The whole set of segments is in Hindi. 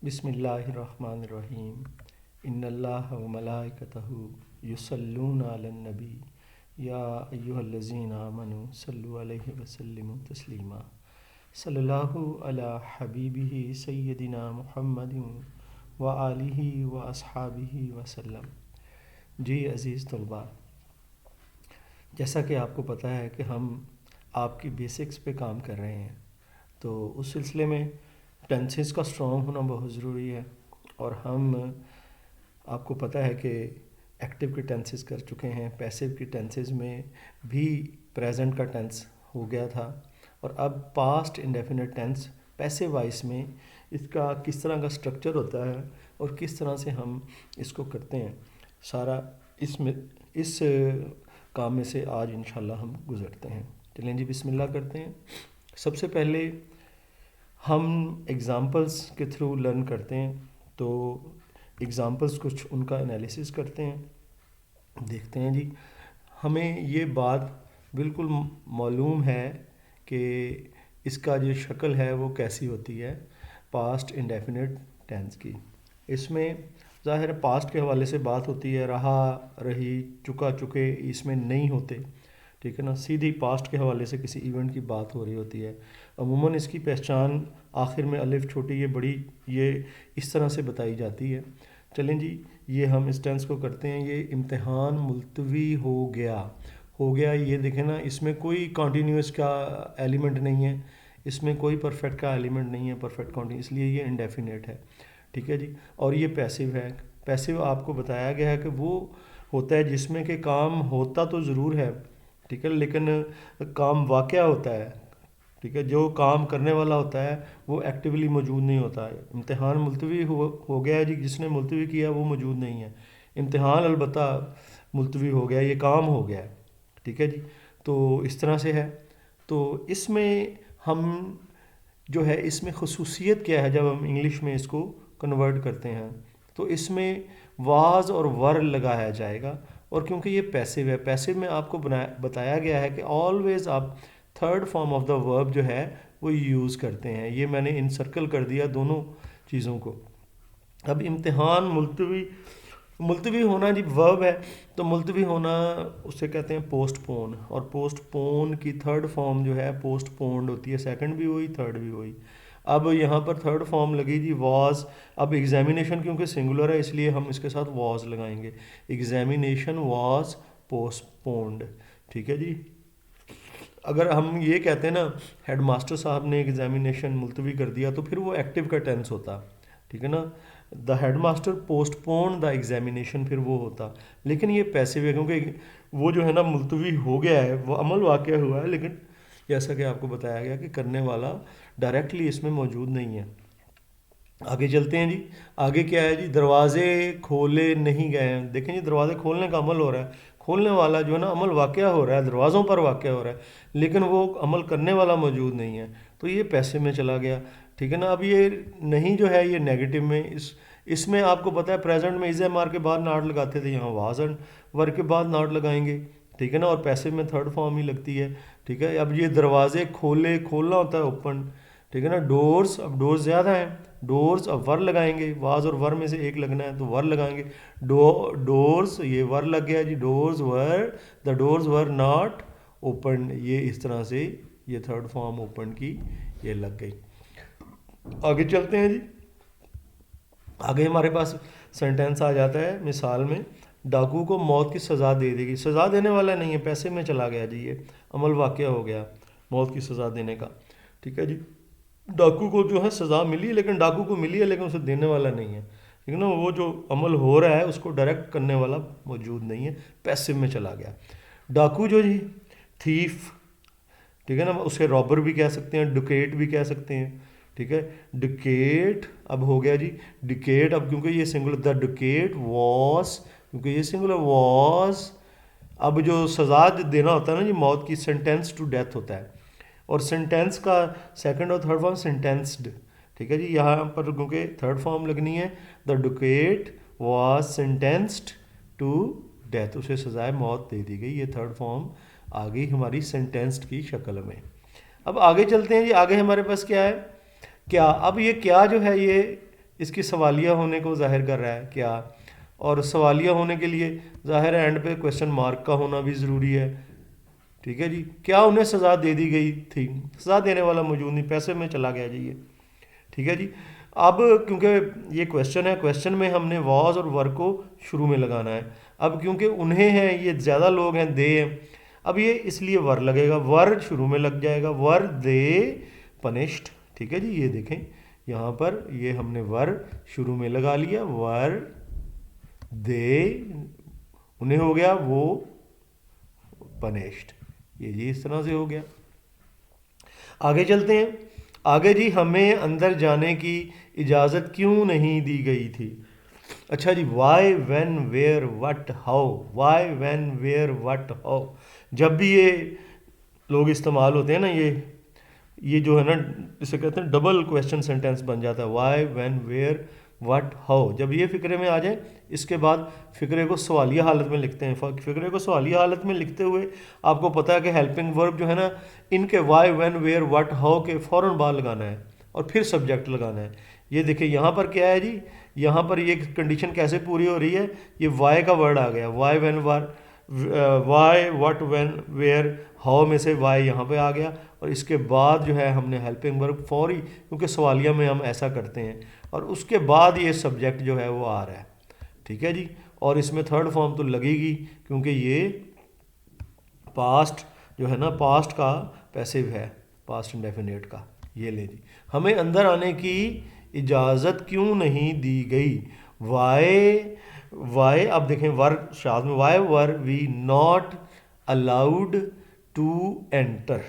बिस्मिल्लाहिर्रहमानिर्रहीम। इन्नल्लाह व मलाइकतहु युसल्लूना अलन नबी या अय्युहल्लज़ीना आमनु सल्लु अलैहि वसल्लिमु तस्लीमा। सल्लल्लाहु अला हबीबिही सय्यदिना मुहम्मदिन व आलिहि व अस्हाबिहि वसल्लम। जी अज़ीज़ तलबा, जैसा कि आपको पता है कि हम आपकी बेसिक्स पे काम कर रहे हैं, तो उस सिलसिले में टेंसेस का स्ट्रॉन्ग होना बहुत ज़रूरी है। और हम आपको पता है कि एक्टिव के टेंसेस कर चुके हैं, पैसिव की टेंसेस में भी प्रेजेंट का टेंस हो गया था, और अब past indefinite tense passive voice में इसका किस तरह का स्ट्रक्चर होता है और किस तरह से हम इसको करते हैं, सारा इसमें इस काम में से आज इंशाल्लाह हम गुज़रते हैं। चलें जी, बिस्मिल्लाह करते हैं। सबसे पहले हम एग्ज़ाम्पल्स के थ्रू लर्न करते हैं, तो एग्ज़ाम्पल्स कुछ उनका एनालिसिस करते हैं, देखते हैं जी। हमें ये बात बिल्कुल मालूम है कि इसका जो शक्ल है वो कैसी होती है पास्ट इंडेफिनिट टेंस की। इसमें ज़ाहिर है पास्ट के हवाले से बात होती है, रहा, रही, चुका, चुके इसमें नहीं होते, ठीक है ना। सीधी पास्ट के हवाले से किसी इवेंट की बात हो रही होती है। अमूमन इसकी पहचान आखिर में अलिफ छोटी ये बड़ी ये इस तरह से बताई जाती है। चलें जी, ये हम इस टेंस को करते हैं। ये इम्तिहान मुलतवी हो गया ये देखें ना, इसमें कोई कॉन्टीन्यूस का एलिमेंट नहीं है, इसमें कोई परफेक्ट का एलिमेंट नहीं है, परफेक्ट कॉन्टीन्यूस, इसलिए ये इंडेफिनेट है, ठीक है जी। और ये पैसिव है। पैसिव आपको बताया गया है कि वो होता है जिसमें कि काम होता तो ज़रूर है, ठीक है, लेकिन काम वाक़या होता है, ठीक है। जो काम करने वाला होता है वो एक्टिवली मौजूद नहीं होता है। इम्तिहान मुलतवी हो गया है जी, जिसने मुलतवी किया वो मौजूद नहीं है। इम्तिहान अलबत्ता मुलतवी हो गया, ये काम हो गया है, ठीक है जी। तो इस तरह से है। तो इसमें हम जो है इसमें खसूसियत क्या है, जब हम इंग्लिश में इसको कन्वर्ट करते हैं तो इसमें वाज और वर लगाया जाएगा। और क्योंकि ये पैसिव है, पैसिव में आपको बताया गया है कि ऑलवेज़ आप third form of the verb जो है वो यूज़ करते हैं। ये मैंने इनसर्कल कर दिया दोनों चीज़ों को। अब इम्तिहान मुलतवी, मुलतवी होना जी वर्ब है, तो मुलतवी होना उसे कहते हैं पोस्टपोन, और पोस्टपोन की थर्ड फॉर्म जो है पोस्टपोन्ड होती है। सेकंड भी वही, थर्ड भी वही। अब यहाँ पर थर्ड फॉर्म लगी जी वॉज। अब एग्जामिनेशन क्योंकि सिंगुलर है इसलिए हम इसके साथ वॉज लगाएंगे। एग्जामिनेशन वॉज पोस्टपोन्ड, ठीक है जी। अगर हम ये कहते हैं ना हेड मास्टर साहब ने एग्जामिनेशन मुलतवी कर दिया, तो फिर वो एक्टिव का टेंस होता, ठीक है ना। The head master postpone the examination, फिर वो होता। लेकिन ये पैसिव है क्योंकि वो जो है ना मुलतवी हो गया है, वो अमल वाक़या हुआ है, लेकिन जैसा कि आपको बताया गया कि करने वाला डायरेक्टली इसमें मौजूद नहीं है। आगे चलते हैं जी। आगे क्या है जी, दरवाजे खोले नहीं गए हैं। देखें जी, दरवाजे खोलने का अमल हो रहा है, खोलने वाला जो है ना अमल वाक़या हो रहा है, दरवाज़ों पर वाक़या हो रहा है, लेकिन वो अमल करने वाला मौजूद नहीं है, तो ये पैसे में चला गया, ठीक है ना। अब ये नहीं जो है ये नेगेटिव में, इसमें आपको पता है प्रेजेंट में इज़ मार के बाद नाट लगाते थे, यहाँ वाज एंड वर के बाद नाट लगाएंगे, ठीक है ना। और पैसे में थर्ड फॉर्म ही लगती है, ठीक है। अब ये दरवाजे खोले, खोलना होता है ओपन, ठीक है ना। डोर्स, अब डोर्स ज़्यादा हैं, डोर्स अब वर लगाएंगे, वाज और वर में से एक लगना है तो वर लगाएंगे। डोर्स, ये वर लग गया जी, doors were, the doors were not open, ये इस तरह से ये थर्ड फॉर्म ओपन की ये लग गई। आगे चलते हैं जी। आगे हमारे पास सेंटेंस आ जाता है मिसाल में, डाकू को मौत की सज़ा दे देगी। सज़ा देने वाला नहीं है, पैसे में चला गया जी, ये अमल वाक़या हो गया मौत की सज़ा देने का, ठीक है जी। डाकू को जो है सज़ा मिली, लेकिन डाकू को मिली है लेकिन उसे देने वाला नहीं है, ठीक है ना। वो जो अमल हो रहा है उसको डायरेक्ट करने वाला मौजूद नहीं है, पैसिव में चला गया। डाकू जो जी, थीफ, ठीक है ना, उसे रॉबर भी कह सकते हैं, डुकेट भी कह सकते हैं, ठीक है। डुकेट अब हो गया जी, डुकेट अब क्योंकि ये सिंगुलर, द डुकेट वॉस, क्योंकि ये सिंगुलर वॉस। अब जो सज़ा देना होता है ना जी मौत की, सेंटेंस टू डेथ होता है, और सेंटेंस का सेकंड और थर्ड फॉर्म सेंटेंस्ड, ठीक है जी। यहाँ पर क्योंकि थर्ड फॉर्म लगनी है, the duke was sentenced to death, उसे सजाए मौत दे दी गई, ये थर्ड फॉर्म आ गई हमारी सेंटेंस्ड की शक्ल में। अब आगे चलते हैं जी। आगे हमारे पास क्या है, क्या। अब ये क्या जो है ये इसकी सवालिया होने को जाहिर कर रहा है क्या, और सवालिया होने के लिए ज़ाहिर है एंड पे क्वेश्चन मार्क का होना भी ज़रूरी है। ठीक है जी, क्या उन्हें सज़ा दे दी गई थी? सज़ा देने वाला मौजूद नहीं, पैसे में चला गया जी ये। ठीक है जी, अब क्योंकि ये क्वेश्चन है, क्वेश्चन में हमने वाज और वर को शुरू में लगाना है। अब क्योंकि उन्हें हैं, ये ज़्यादा लोग हैं, दे हैं, अब ये इसलिए वर लगेगा, वर शुरू में लग जाएगा, वर दे पनिश्ड। ठीक है जी, ये देखें यहाँ पर ये हमने वर शुरू में लगा लिया, वर दे, उन्हें हो गया वो पनिश्ड, ये जी इस तरह से हो गया। आगे चलते हैं। आगे जी, हमें अंदर जाने की इजाज़त क्यों नहीं दी गई थी? अच्छा जी, why when where what how, why when where what how, जब भी ये लोग इस्तेमाल होते हैं ना, ये जो है ना, इसे कहते हैं डबल क्वेश्चन सेंटेंस बन जाता है, why when where what how. जब ये फ़िक्रे में आ जाए, इसके बाद फ़िक्रे को सवालिया हालत में लिखते हैं। फ़िक्रे को सवालिया हालत में लिखते हुए आपको पता है कि हेल्पिंग वर्ब जो है ना, इनके why when where what how के फ़ौरन बाद लगाना है और फिर सब्जेक्ट लगाना है। ये देखिए यहाँ पर क्या है जी, यहाँ पर ये कंडीशन कैसे पूरी हो रही है, ये वाई का वर्ड आ गया, why when where, why what when where how में से वाई यहाँ पे आ गया, और इसके बाद जो है हमने हेल्पिंग वर्ब फौरी, क्योंकि सवालिया में हम ऐसा करते हैं, और उसके बाद ये सब्जेक्ट जो है वो आ रहा है। ठीक है जी, और इसमें थर्ड फॉर्म तो लगेगी क्योंकि ये पास्ट जो है ना, पास्ट का पैसिव है, पास्ट इंडेफिनिट का। ये ले जी, हमें अंदर आने की इजाज़त क्यों नहीं दी गई? वाई अब देखें, वर शाद में, why were we not allowed to enter,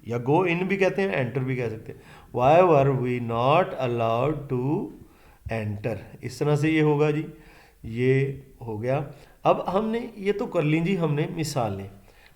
या गो इन भी कहते हैं, एंटर भी कह सकते हैं। Why were we not allowed to enter, इस तरह से ये होगा जी, ये हो गया। अब हमने ये तो कर ली जी हमने मिसालें,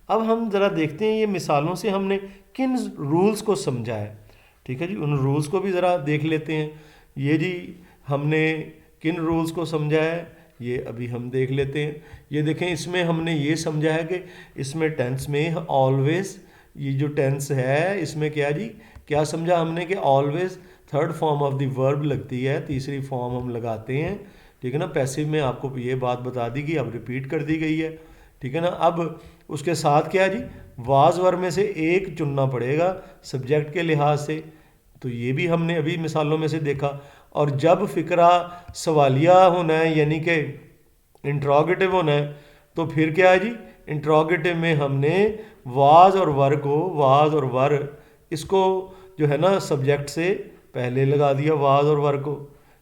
अब हम ज़रा देखते हैं ये मिसालों से हमने किन रूल्स को समझा है। ठीक है जी, उन रूल्स को भी ज़रा देख लेते हैं। ये जी हमने किन रूल्स को समझा है, ये अभी हम देख लेते हैं। ये देखें, इसमें हमने ये समझा है कि इसमें टेंस में ऑलवेज, ये जो टेंस है इसमें क्या जी, क्या समझा हमने कि always third form of the verb लगती है, तीसरी फॉर्म हम लगाते हैं। ठीक है ना, पैसिव में आपको ये बात बता दी गई, अब रिपीट कर दी गई है। ठीक है ना, अब उसके साथ क्या जी, वाज वर्ब में से एक चुनना पड़ेगा सब्जेक्ट के लिहाज से, तो ये भी हमने अभी मिसालों में से देखा। और जब फ़िक्रा सवालिया होना है, यानी कि इंट्रोगेटिव होना है, तो फिर क्या है जी, इंट्रोगेटिव में हमने वाज और वर को, वाज और वर इसको जो है ना सब्जेक्ट से पहले लगा दिया, वाज और वर को।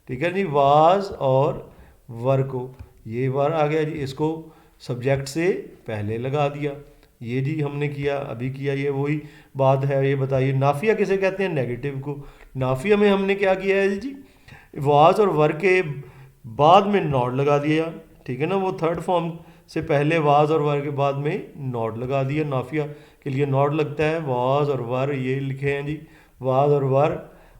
ठीक है जी, वाज और वर को, ये वर आ गया जी, इसको सब्जेक्ट से पहले लगा दिया। ये जी हमने किया, अभी किया, ये वही बात है। ये बताइए नाफिया किसे कहते हैं? नेगेटिव को। नाफिया में हमने क्या किया है जी, वाज और वर के बाद में नॉट लगा दिया। ठीक है ना, वो थर्ड फॉर्म से पहले वाज और वर के बाद में नॉट लगा दिया। नाफिया के लिए नॉट लगता है, वाज और वर ये लिखे हैं जी, वाज और वर,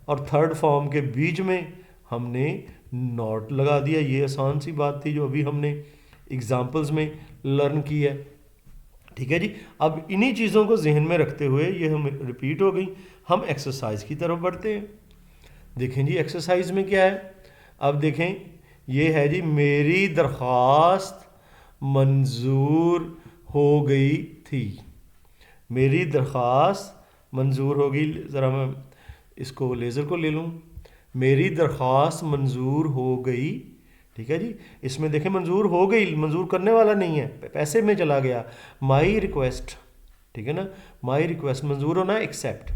और थर्ड फॉर्म के बीच में हमने नॉट लगा दिया। ये आसान सी बात थी जो अभी हमने एग्जाम्पल्स में लर्न की है। ठीक है जी, अब इन्हीं चीज़ों को जहन में रखते हुए ये हम रिपीट हो गई, हम एक्सरसाइज की तरफ बढ़ते हैं। देखें जी एक्सरसाइज में क्या है, अब देखें ये है जी, मेरी दरख्वास्त मंजूर हो गई थी। मेरी दरख्वास्त मंजूर हो गई, ज़रा मैं इसको लेज़र को ले लूँ। मेरी दरख्वास्त मंजूर हो गई। ठीक है जी, इसमें देखें मंजूर हो गई, मंजूर करने वाला नहीं है, पैसे में चला गया। माई रिक्वेस्ट, ठीक है ना, माई रिक्वेस्ट, मंजूर होना है एक्सेप्ट।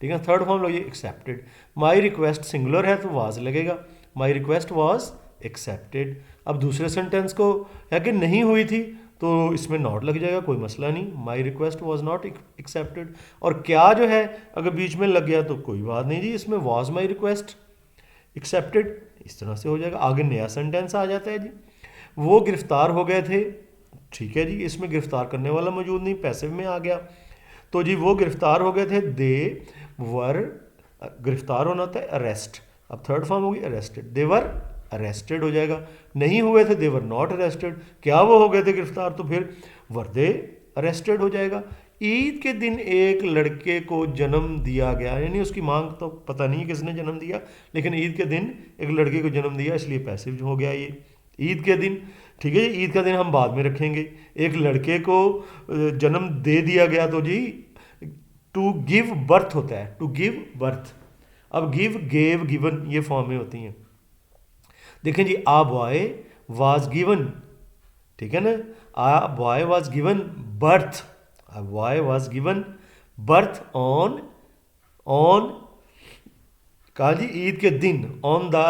ठीक है, थर्ड फॉर्म लगे एक्सेप्टेड। माई रिक्वेस्ट सिंगुलर है तो वाज लगेगा, माई रिक्वेस्ट वाज एक्सेप्टेड। अब दूसरे सेंटेंस को है कि नहीं हुई थी तो इसमें नॉट लग जाएगा, कोई मसला नहीं, my request was not accepted. और क्या जो है अगर बीच में लग गया तो कोई बात नहीं जी, इसमें वाज माई रिक्वेस्ट एक्सेप्टेड, इस तरह से हो जाएगा। आगे नया सेंटेंस आ जाता है जी, वो गिरफ्तार हो गए थे। ठीक है जी, इसमें गिरफ्तार करने वाला मौजूद नहीं, पैसिव में आ गया, तो जी वो गिरफ्तार हो गए थे। दे वर, गिरफ्तार होना था अरेस्ट, अब थर्ड फॉर्म होगी अरेस्टेड, दे वर अरेस्टेड हो जाएगा। नहीं हुए थे, दे वर नॉट अरेस्टेड। क्या वो हो गए थे गिरफ्तार, तो फिर वर दे अरेस्टेड हो जाएगा। ईद के दिन एक लड़के को जन्म दिया गया, यानी उसकी मांग तो पता नहीं किसने जन्म दिया, लेकिन ईद के दिन एक लड़के को जन्म दिया, इसलिए पैसिव हो गया ये ईद के दिन। ठीक है जी, ईद का दिन हम बाद में रखेंगे। एक लड़के को जन्म दे दिया गया तो जी टू गिव बर्थ होता है, टू गिव बर्थ। अब गिव, गेव, गिवन ये फॉर्म में होती हैं। देखें जी, आ बॉय वाज गिवन, ठीक है ना, आ boy was given birth, a boy was given birth on कहा जी ईद के दिन, on the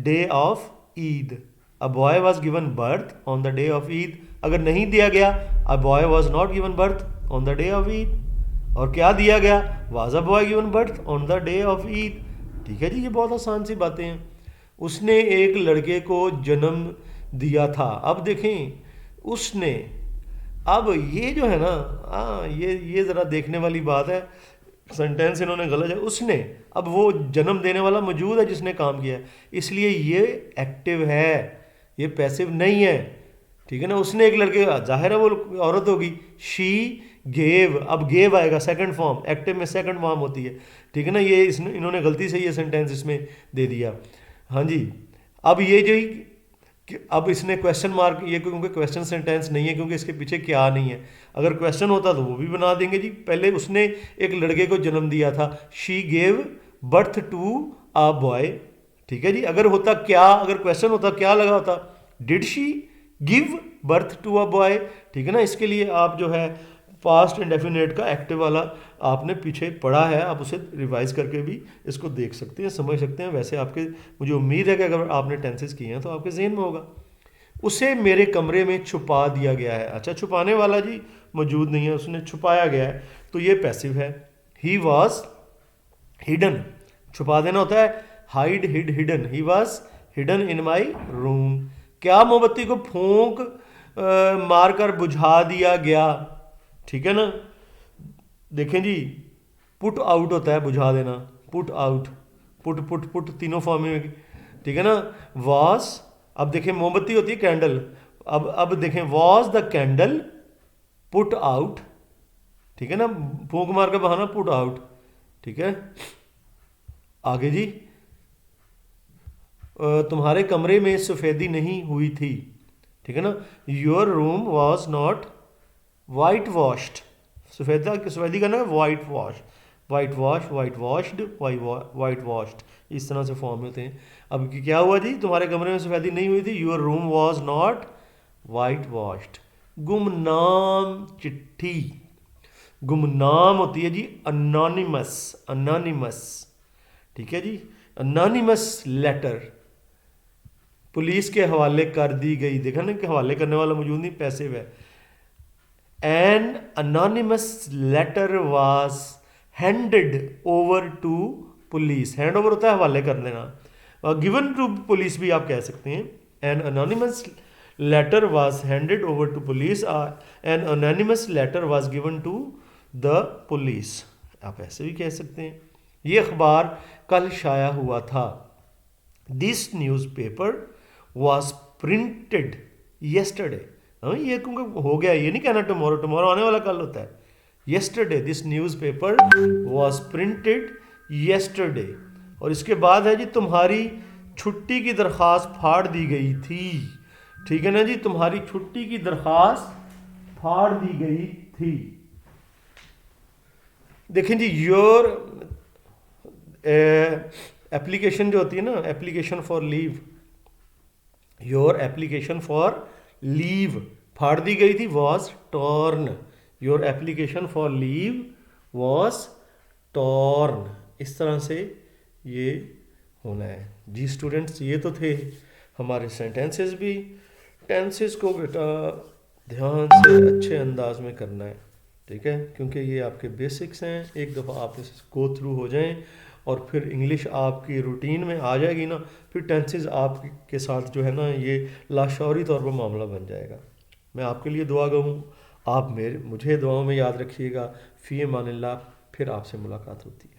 day of Eid. a boy was given birth on the day of Eid. अगर नहीं दिया गया, a boy was not given birth on the day of Eid. और क्या दिया गया, was a boy given birth on the day of Eid. ठीक है जी, ये बहुत आसान सी बातें हैं। उसने एक लड़के को जन्म दिया था। अब देखें उसने, अब ये जो है ना, ये ज़रा देखने वाली बात है, सेंटेंस इन्होंने गलत है। उसने, अब वो जन्म देने वाला मौजूद है जिसने काम किया है, इसलिए ये एक्टिव है, ये पैसिव नहीं है। ठीक है ना, उसने एक लड़के, जाहिर है वो औरत होगी, शी गेव। अब गेव आएगा सेकंड फॉर्म, एक्टिव में सेकंड फॉर्म होती है। ठीक है ना, ये इन्होंने गलती से ये सेंटेंस इसमें दे दिया। हाँ जी, अब ये जो अब इसने क्वेश्चन मार्क, ये क्योंकि क्वेश्चन सेंटेंस नहीं है, क्योंकि इसके पीछे क्या नहीं है। अगर क्वेश्चन होता तो वो भी बना देंगे जी। पहले उसने एक लड़के को जन्म दिया था, she gave birth to a boy. ठीक है जी, अगर होता क्या, अगर क्वेश्चन होता क्या लगा होता, did she give birth to a boy. ठीक है ना, इसके लिए आप जो है पास्ट इंडेफिनेट का एक्टिव वाला आपने पीछे पढ़ा है, आप उसे रिवाइज करके भी इसको देख सकते हैं, समझ सकते हैं। वैसे आपके, मुझे उम्मीद है कि अगर आपने टेंसेस किए हैं तो आपके ज़हन में होगा। उसे मेरे कमरे में छुपा दिया गया है। अच्छा, छुपाने वाला जी मौजूद नहीं है, उसने छुपाया गया है, तो ये पैसिव है। ही वॉज हिडन, छुपा देना होता है hide, hid, hidden. He was hidden in my room. क्या मोमबत्ती को फूंक मारकर बुझा दिया गया। ठीक है ना, देखें जी, पुट आउट होता है बुझा देना, put out, put put put तीनों फॉर्म में। ठीक है ना, वॉज, अब देखें मोमबत्ती होती है कैंडल, अब देखें was the candle put out. ठीक है ना, फूंक मार का बहाना पुट आउट। ठीक है, आगे जी, तुम्हारे कमरे में सफ़ेदी नहीं हुई थी। ठीक है ना, your room was not whitewashed. सफ़ेदी का ना whitewash, whitewash, whitewashed, whitewashed, इस तरह से फॉर्म होते हैं। अब क्या हुआ जी, तुम्हारे कमरे में सफ़ेदी नहीं हुई थी, your room was not white washed. गुमनाम चिट्ठी, गुमनाम होती है जी अनोनिमस, अनोनिमस। ठीक है जी, अनोनिमस लेटर पुलिस के हवाले कर दी गई। देखा ना कि हवाले करने वाला मौजूद नहीं, पैसिव है। An anonymous letter was handed over to police. Hand over होता है हवाले कर देना, गिवन टू पुलिस भी आप कह सकते हैं। An anonymous letter was handed over to police, an anonymous letter was given to the police, आप ऐसे भी कह सकते हैं। ये अखबार कल शाया हुआ था। This newspaper was printed yesterday. ये क्योंकि हो गया, ये नहीं कहना टुमारो, टुमारो आने वाला कल होता है। Yesterday, this newspaper was printed yesterday. और इसके बाद है जी, तुम्हारी छुट्टी की दरख्वास्त फाड़ दी गई थी। ठीक है ना जी, तुम्हारी छुट्टी की दरख्वास्त फाड़ दी गई थी। देखें जी, योर एप्लीकेशन जो होती है ना, application for leave, your application for leave फाड़ दी गई थी, was torn. Your application for leave was torn. इस तरह से ये होना है जी। स्टूडेंट्स, ये तो थे हमारे सेंटेंसेस भी। टेंसेस को बेटा ध्यान से अच्छे अंदाज में करना है, ठीक है, क्योंकि ये आपके बेसिक्स हैं। एक दफ़ा आप इस गो थ्रू हो जाएं और फिर इंग्लिश आपकी रूटीन में आ जाएगी ना, फिर टेंसेस आपके साथ जो है ना, ये लाशौरी तौर पर मामला बन जाएगा। मैं आपके लिए दुआ गो हूँ, आप मुझे दुआओं में याद रखिएगा। फ़ी अमानिल्लाह, फिर आपसे मुलाकात होती है।